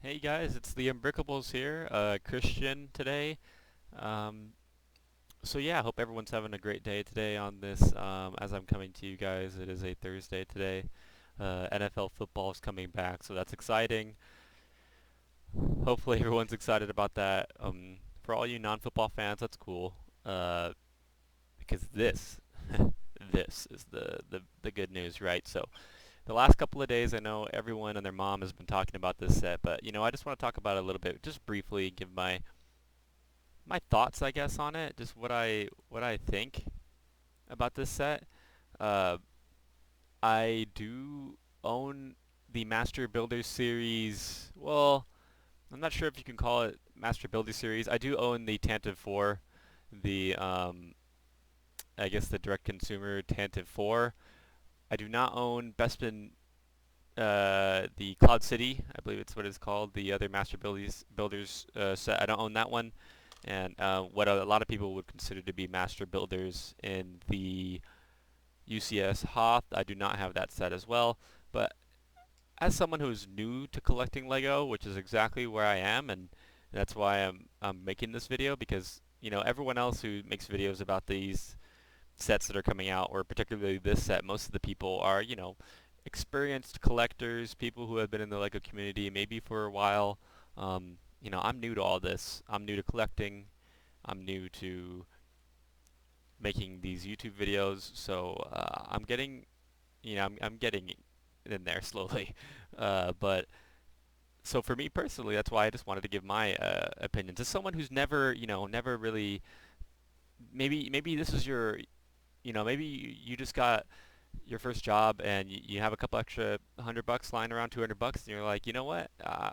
Hey guys, it's the Unbrickables here, Christian today. Um, so yeah, I hope everyone's having a great day today on this. As I'm coming to you guys, it is a Thursday today. NFL football is coming back, so that's exciting. Hopefully everyone's excited about that. For all you non-football fans, that's cool. Because this is the good news, right? So the last couple of days, I know everyone and their mom has been talking about this set, but I just want to talk about it a little bit, just briefly, give my thoughts, I guess, on it. Just what I think about this set. Uh, I do own the Master Builder series. Well, I'm not sure if you can call it Master Builder series. I do own the Tantive 4, the I guess the direct consumer Tantive 4. I do not own Bespin the Cloud City. I believe it's what it's called. The other Master Builders set. I don't own that one. And what a lot of people would consider to be master builders in the UCS Hoth. I do not have that set as well, but as someone who's new to collecting Lego, which is exactly where I am, and that's why I'm making this video, because everyone else who makes videos about these sets that are coming out, or particularly this set, most of the people are experienced collectors, people who have been in the Lego community maybe for a while. I'm new to all this. I'm new to collecting. I'm new to making these YouTube videos, so I'm getting, I'm getting in there slowly. But so for me personally, that's why I just wanted to give my opinions as someone who's never, never really. Maybe this is your, maybe you just got your first job and you have a couple extra $100 lying around, $200, and you're like, you know what?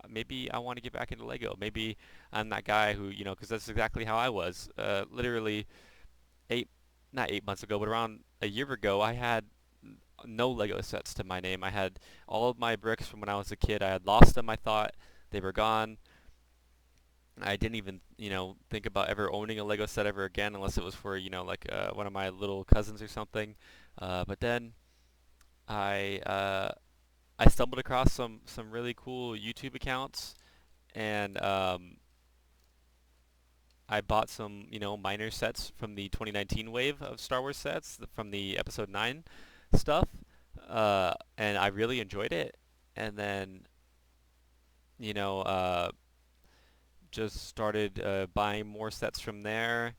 Maybe I want to get back into Lego. Maybe I'm that guy who, because that's exactly how I was. Literally eight, not 8 months ago, but around a year ago, I had no Lego sets to my name. I had all of my bricks from when I was a kid. I had lost them. I thought they were gone. I didn't even, think about ever owning a Lego set ever again, unless it was for, like one of my little cousins or something. But then I I stumbled across some really cool YouTube accounts, and I bought some, minor sets from the 2019 wave of Star Wars sets from the Episode 9 stuff, and I really enjoyed it. And then, you know, uh, just started buying more sets from there.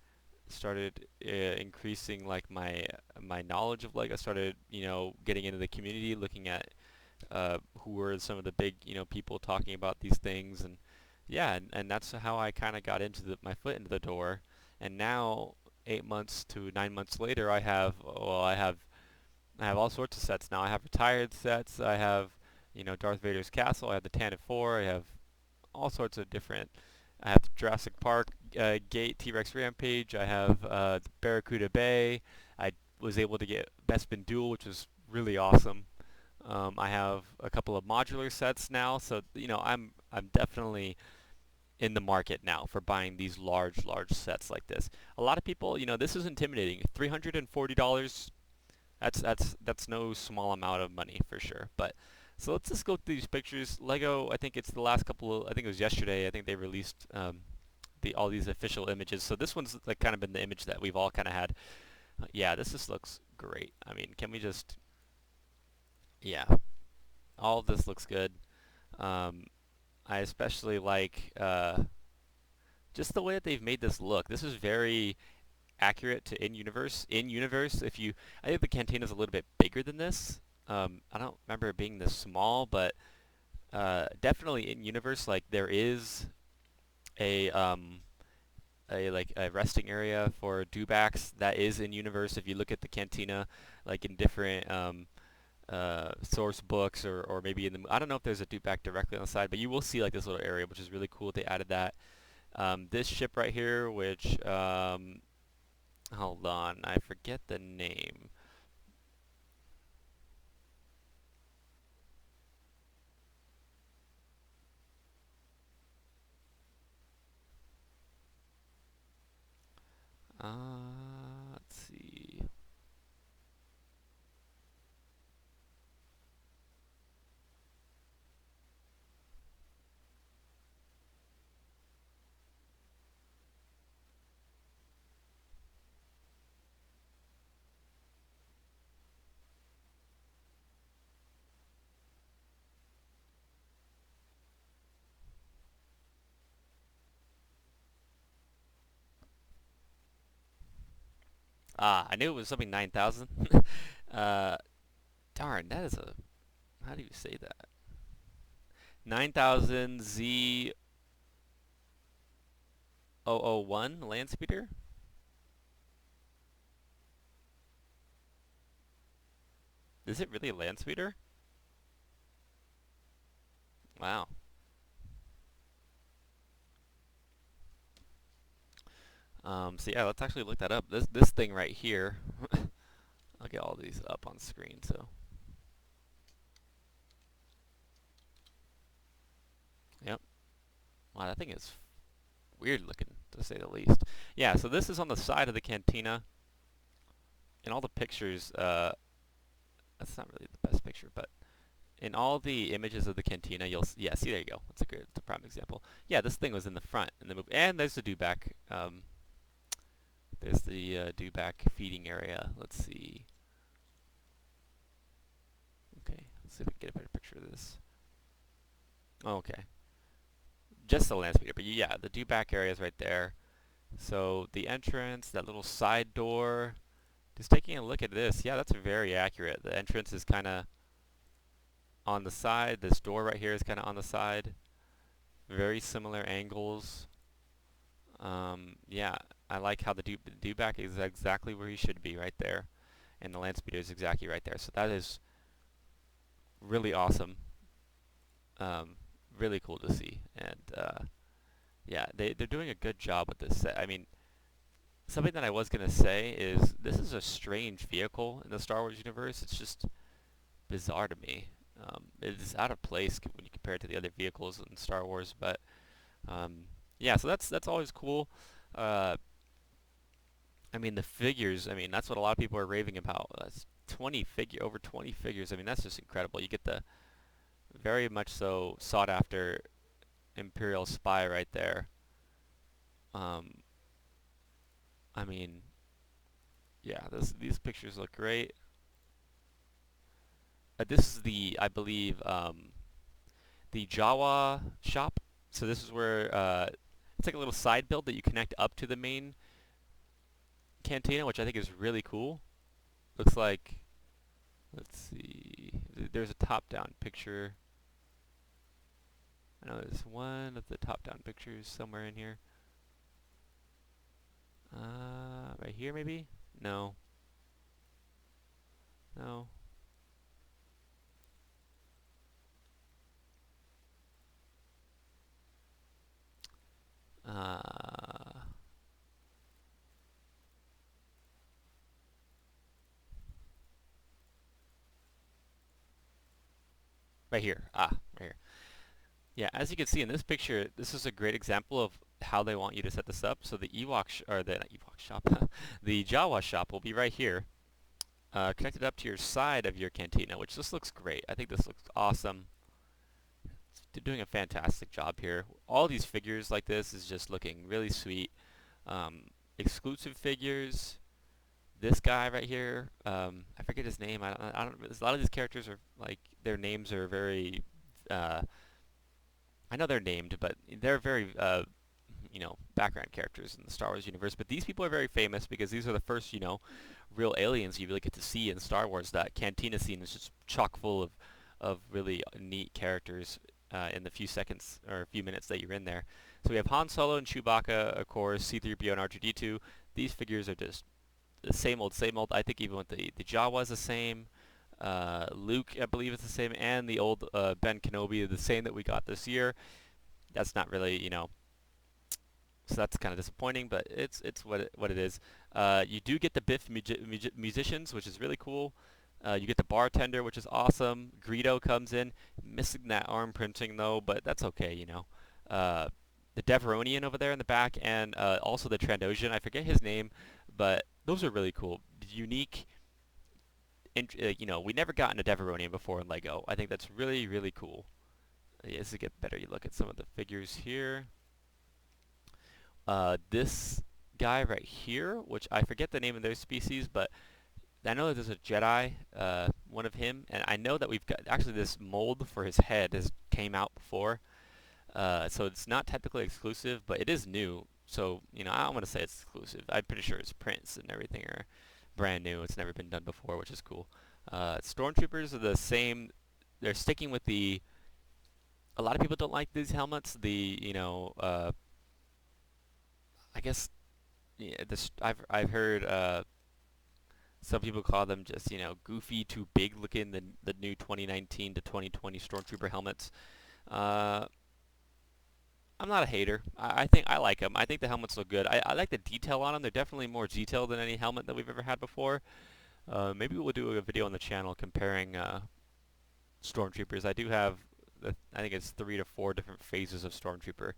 Started increasing like my knowledge of Lego. Started, getting into the community, looking at who were some of the big, people talking about these things, and yeah, and that's how I kind of got into my foot into the door. And now, 8 months to 9 months later, I have all sorts of sets now. I have retired sets. I have, Darth Vader's castle. I have the Tantive 4. I have all sorts of different. I have the Jurassic Park Gate T-Rex Rampage. I have the Barracuda Bay. I was able to get Bespin Duel, which was really awesome. I have a couple of modular sets now, so I'm definitely in the market now for buying these large sets like this. A lot of people, this is intimidating. $340. That's no small amount of money for sure. But so let's just go through these pictures. Lego, I think it's the last couple of, I think it was yesterday. I think they released all these official images. So this one's like kind of been the image that we've all kind of had. Yeah, this just looks great. I mean, can we just, yeah, all of this looks good. Um, I especially like just the way that they've made this look. This is very accurate to in-universe. In-universe, I think the Cantina is a little bit bigger than this. I don't remember it being this small, but definitely in-universe, like there is a like a resting area for dewbacks that is in universe. If you look at the Cantina, like in different source books, or maybe in the, I don't know if there's a dewback directly on the side, but you will see like this little area, which is really cool. They added that. This ship right here, which hold on, I forget the name. Let's see. Ah, I knew it was something 9,000. uh, darn, that is a... How do you say that? 9,000 Z001 land speeder? Is it really a land speeder? Wow. So yeah, let's actually look that up. This thing right here. I'll get all these up on screen. So, yep. Wow, that thing is weird looking to say the least. Yeah. So this is on the side of the cantina. In all the pictures, that's not really the best picture, but in all the images of the cantina, yeah, see, there you go. That's a good, that's a prime example. Yeah, this thing was in the front in the movie, and there's the dewback. There's the dewback feeding area. Let's see. Okay, let's see if we can get a better picture of this. Oh, okay, just the land speeder, but yeah, the dewback area is right there. So the entrance, that little side door. Just taking a look at this, yeah, that's very accurate. The entrance is kind of on the side. This door right here is kind of on the side. Very similar angles. Yeah, I like how the dewback is exactly where he should be, right there, and the land speeder is exactly right there. So that is really awesome. Um, really cool to see, and yeah, they're doing a good job with this set. I mean, something that I was gonna say is this is a strange vehicle in the Star Wars universe. It's just bizarre to me. It is out of place when you compare it to the other vehicles in Star Wars, but yeah, so that's always cool. Uh, I mean, the figures. I mean, that's what a lot of people are raving about. That's over 20 figures. I mean, that's just incredible. You get the very much so sought after Imperial Spy right there. Um, I mean, yeah, these pictures look great. This is I believe, the Jawa shop. So this is where it's like a little side build that you connect up to the main cantina, which I think is really cool. Looks like, let's see, there's a top-down picture. I know there's one of the top-down pictures somewhere in here. Right here maybe? No. No. Uh, right here. Ah, right here. Yeah, as you can see in this picture, this is a great example of how they want you to set this up. So the or the not Ewok shop, the Jawa shop will be right here, connected up to your side of your cantina, which this looks great. I think this looks awesome. They're doing a fantastic job here. All these figures like this is just looking really sweet. Exclusive figures. This guy right here, I forget his name. I don't. A lot of these characters are like their names are very. I know they're named, but they're very background characters in the Star Wars universe. But these people are very famous because these are the first real aliens you really get to see in Star Wars. That Cantina scene is just chock full of really neat characters in the few seconds or a few minutes that you're in there. So we have Han Solo and Chewbacca, of course, C-3PO and R2-D2. These figures are just the same old, same old. I think even with the Jawa is the same. Luke, I believe, is the same, and the old Ben Kenobi, the same that we got this year. That's not really, so that's kind of disappointing, but it's what it is. You do get the Biff musicians, which is really cool. You get the bartender, which is awesome. Greedo comes in, missing that arm printing though, but that's okay. The Debronian over there in the back, and also the Trandoshan. I forget his name, but those are really cool. Unique. We never gotten a Deveronian before in Lego. I think that's really, really cool. As you get better, you look at some of the figures here. This guy right here, which I forget the name of their species, but I know that there's a Jedi, one of him, and I know that we've got actually this mold for his head has came out before. So it's not technically exclusive, but it is new. So I don't want to say it's exclusive. I'm pretty sure it's prints and everything are brand new. It's never been done before, which is cool. Stormtroopers are the same. They're sticking with the. A lot of people don't like these helmets. I guess yeah, I've heard some people call them just goofy, too big looking. The new 2019 to 2020 Stormtrooper helmets. Uh, I'm not a hater. I think I like them. I think the helmets look good. I like the detail on them. They're definitely more detailed than any helmet that we've ever had before. Maybe we'll do a video on the channel comparing Stormtroopers. I do have, I think it's 3 to 4 different phases of Stormtrooper.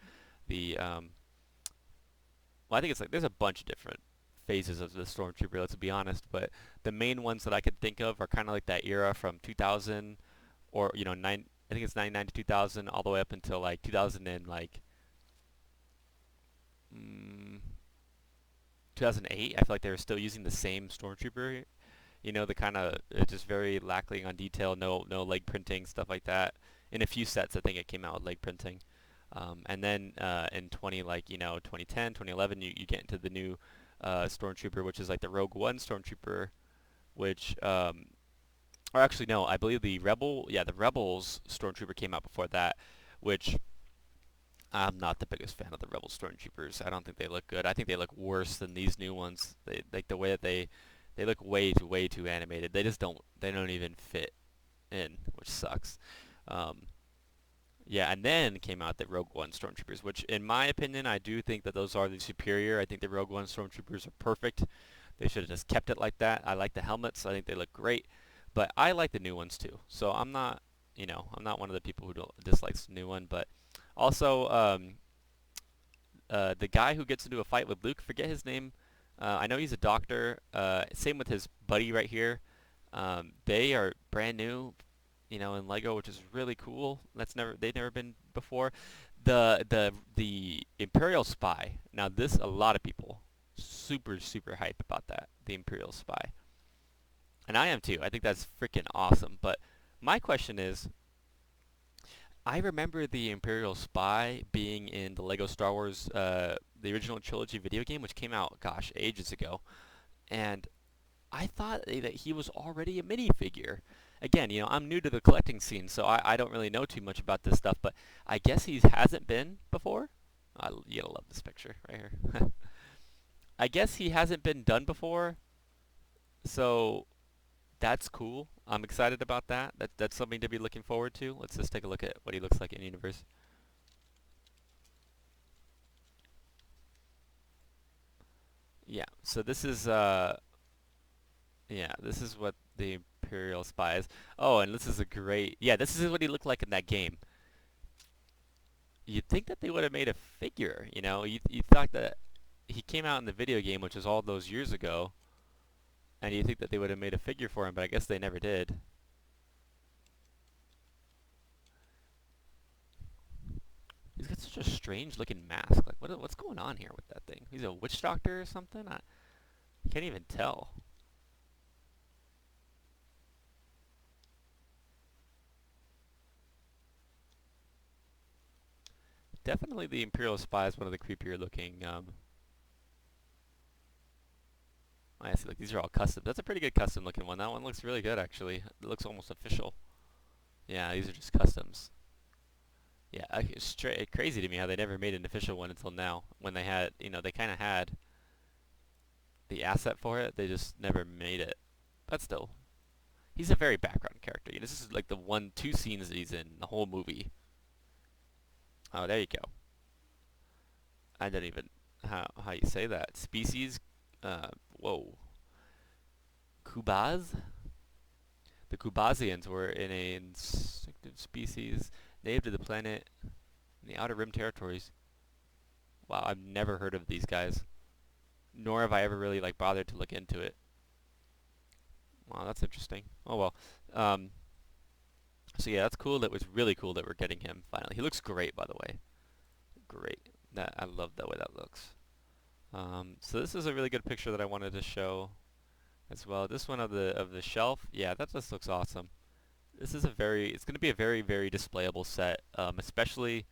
The well, I think it's like there's a bunch of different phases of the Stormtrooper. Let's be honest, but the main ones that I could think of are kind of like that era from 2000 or nine. I think it's 99 to 2000 all the way up until like 2000 and like mm, 2008. I feel like they were still using the same Stormtrooper. The kind of just very lacking on detail, no leg printing, stuff like that. In a few sets, I think it came out with leg printing. And then in 2010, 2011, you get into the new Stormtrooper, which is like the Rogue One Stormtrooper, which or actually no, I believe the Rebels Stormtrooper came out before that, which I'm not the biggest fan of the Rebel Stormtroopers. I don't think they look good. I think they look worse than these new ones. They like the way that they look way too animated. They don't even fit in, which sucks. Um, yeah, and then came out the Rogue One Stormtroopers, which in my opinion, I do think that those are the superior. I think the Rogue One Stormtroopers are perfect. They should have just kept it like that. I like the helmets. I think they look great, but I like the new ones too. So I'm not one of the people who don't dislikes the new one, but also the guy who gets into a fight with Luke, forget his name. I know he's a doctor. Same with his buddy right here. They are brand new, in Lego, which is really cool. They've never been before. The Imperial Spy. Now this a lot of people super hype about that. The Imperial Spy, and I am too. I think that's freaking awesome. But my question is, I remember the Imperial Spy being in the Lego Star Wars, the original trilogy video game, which came out, gosh, ages ago. And I thought that he was already a minifigure. Again, I'm new to the collecting scene, so I don't really know too much about this stuff, but I guess he hasn't been before. You gotta love this picture right here. I guess he hasn't been done before, so that's cool. I'm excited about that. That's something to be looking forward to. Let's just take a look at what he looks like in universe. Yeah, so this is what the Imperial Spy is. Oh, and this is a great, yeah, this is what he looked like in that game. You'd think that they would have made a figure, you thought that he came out in the video game, which was all those years ago, and you think that they would have made a figure for him, but I guess they never did. He's got such a strange looking mask. Like, what's going on here with that thing? He's a witch doctor or something? I can't even tell. Definitely the Imperial Spy is one of the creepier looking, I see, like, these are all custom. That's a pretty good custom looking one. That one looks really good, actually. It looks almost official. Yeah, these are just customs. Yeah, it's straight crazy to me how they never made an official one until now. When they had, they kind of had the asset for it, they just never made it. But still, he's a very background character. This is like the 2 scenes that he's in the whole movie. Oh, there you go. I don't even how you say that. Species. Whoa. Kubaz. The Kubazians were in a instinctive species native to the planet in the Outer Rim territories. Wow, I've never heard of these guys, nor have I ever really like bothered to look into it. Wow, that's interesting. Oh well. So yeah, that's cool. That was really cool that we're getting him finally. He looks great, by the way. Great. I love the way that looks. So this is a really good picture that I wanted to show as well. This one of the shelf. Yeah, that just looks awesome. It's going to be a very displayable set, especially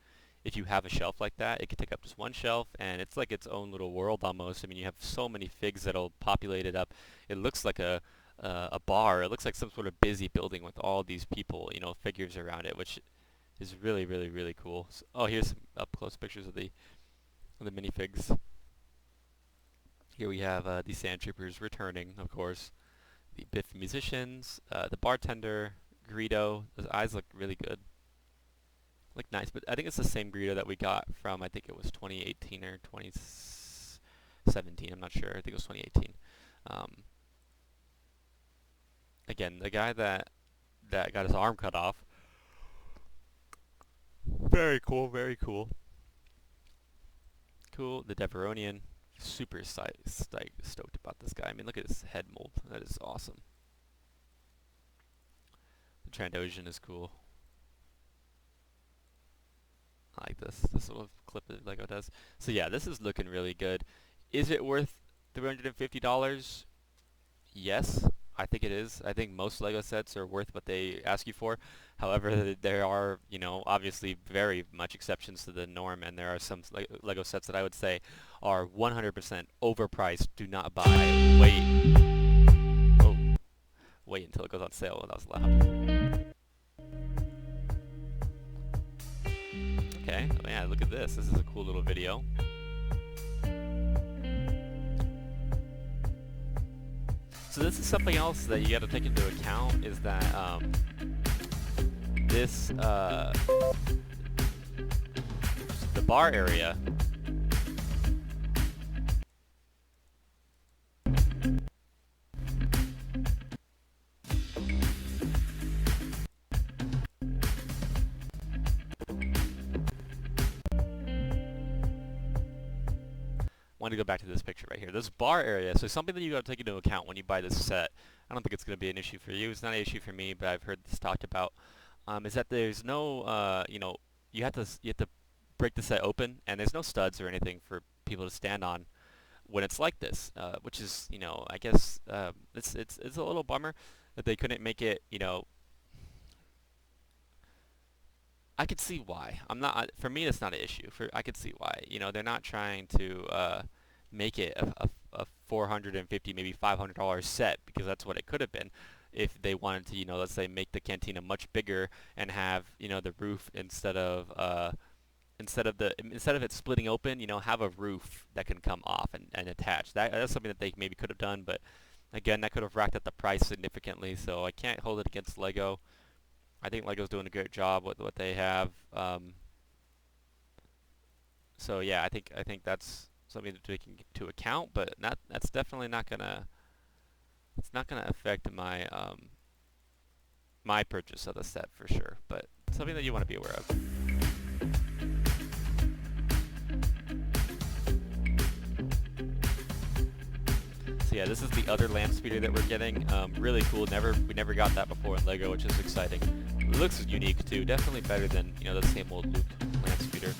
if you have a shelf like that, it could take up just one shelf, and it's like its own little world almost. I mean, you have so many figs that'll populate it up. It looks like a bar. It looks like some sort of busy building with all these people, figures around it, which is really, really, really cool. So, oh, here's some up close pictures of the minifigs. Here we have the Stormtroopers returning, of course. The Biff musicians, the bartender, Greedo. Those eyes look really good. Look nice, but I think it's the same Greedo that we got from, I think it was 2018 or 2017. I'm not sure. I think it was 2018. Again, the guy that got his arm cut off. Very cool, very cool. Cool. The Debronian. Super stoked about this guy. I mean, look at his head mold. That is awesome. The Trandoshan is cool. I like this little clip that Lego does. So yeah, this is looking really good. Is it worth $350? Yes, I think it is. I think most Lego sets are worth what they ask you for. However, there are, obviously very much exceptions to the norm, and there are some Lego sets that I would say are 100% overpriced. Do not buy. Wait. Oh. Wait until it goes on sale. That was loud. Okay. Oh, yeah, look at this. This is a cool little video. So this is something else that you got to take into account, is that the bar area want to go back to this picture right here. This bar area, so something that you got to take into account when you buy this set. I don't think it's going to be an issue for you. It's not an issue for me, but I've heard this talked about. Is that there's no, you have to break the set open, and there's no studs or anything for people to stand on when it's like this, which is, I guess it's a little bummer that they couldn't make it, I could see why. For me, it's not an issue. I could see why. They're not trying to make it a $450, maybe $500 set, because that's what it could have been if they wanted to, let's say make the Cantina much bigger and have, the roof instead of it splitting open, have a roof that can come off and attach. That's something that they maybe could have done, but again, that could have racked up the price significantly, so I can't hold it against Lego. I think Lego's doing a great job with what they have. So yeah, I think that's something to take into account, but that's definitely not gonna affect my my purchase of the set for sure. But something that you want to be aware of. So yeah, this is the other land speeder that we're getting. Really cool. We never got that before in Lego, which is exciting. It looks unique too. Definitely better than the same old Luke land speeder.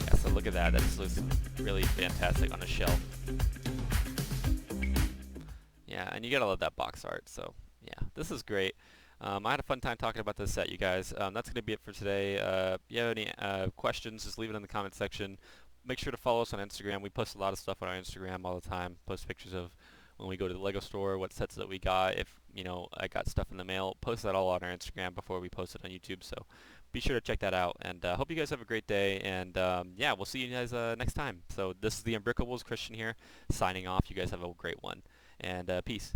Yeah, so look at that. That just looks really fantastic on a shelf. Yeah, and you gotta love that box art. So yeah, this is great. I had a fun time talking about this set, you guys. That's gonna be it for today. If you have any questions, just leave it in the comment section. Make sure to follow us on Instagram. We post a lot of stuff on our Instagram all the time. Post pictures of when we go to the Lego store, what sets that we got. If, I got stuff in the mail, post that all on our Instagram before we post it on YouTube. So be sure to check that out. And hope you guys have a great day. And yeah, we'll see you guys next time. So this is the Unbrickables, Christian here, signing off. You guys have a great one. And peace.